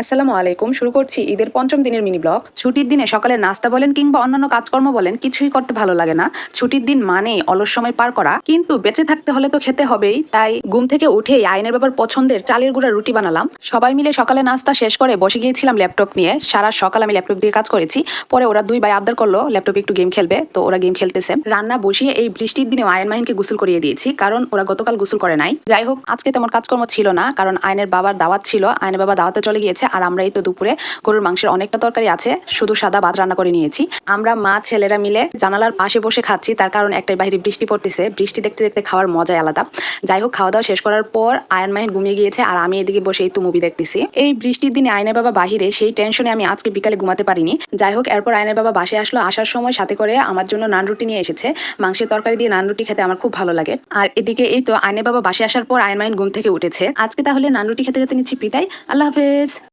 আসসালামু আলাইকুম। শুরু করছি ঈদের পঞ্চম দিনের মিনি ব্লগ। ছুটির দিনে সকালে নাস্তা বলেন কিংবা অন্যান্য কাজকর্ম বলেন কিছুই করতে ভালো লাগে না। ছুটির দিন মানে অলস সময় পার করা, কিন্তু বেঁচে থাকতে হলে তো খেতে হবেই। তাই ঘুম থেকে উঠেই আইনের বাবার পছন্দের চালের গুঁড়া রুটি বানালাম। সবাই মিলে সকালে নাস্তা শেষ করে বসে গিয়েছিলাম ল্যাপটপ নিয়ে। সারা সকাল আমি ল্যাপটপ দিয়ে কাজ করেছি। পরে ওরা দুই ভাই আবদার করলো ল্যাপটপে একটু গেম খেলবে, তো ওরা গেম খেলতেছে। রান্না বসিয়ে এই বৃষ্টির দিনে আয়ন মাহিনকে গোসল করিয়ে দিয়েছি, কারণ ওরা গতকাল গোসল করে নাই। যাই হোক, আজকে তেমন কাজকর্ম ছিল না, কারণ আয়নের বাবার দাওয়াত ছিল। আয়নের বাবা দাওয়াতে চলে গিয়েছে, আর আমরা এই তো দুপুরে গরুর মাংসের অনেকটা তরকারি আছে, শুধু সাদা ভাত রান্না করে নিয়েছি। আমরা মা ছেলেরা মিলে জানালার পাশে বসে খাচ্ছি, তার কারণ একটাই, বাইরে বৃষ্টি পড়তেছে। বৃষ্টি দেখতে দেখতে খাওয়ার মজাই আলাদা। যাই হোক, খাওয়া দাওয়া শেষ করার পর আয়ন মাহিন ঘুমিয়ে গিয়েছে, আর আমি এদিকে বসে এই তো মুভি দেখতেছি। এই বৃষ্টির দিনে আয়নের বাবা বাহিরে, সেই টেনশনে আমি আজকে বিকালে ঘুমাতে পারিনি। যাই হোক, এরপর আয়নের বাবা বাসায় আসলো। আসার সময় সাথে করে আমার জন্য নান রুটি নিয়ে এসেছে। মাংসের তরকারি দিয়ে নান রুটি খেতে আমার খুব ভালো লাগে। আর এদিকে এই তো আয়নের বাবা বাসায় আসার পর আয়ন মাহিন ঘুম থেকে উঠেছে। আজকে তাহলে নান রুটি খেতে খেতে নিচ্ছি বিদায়। আল্লাহ হাফেজ।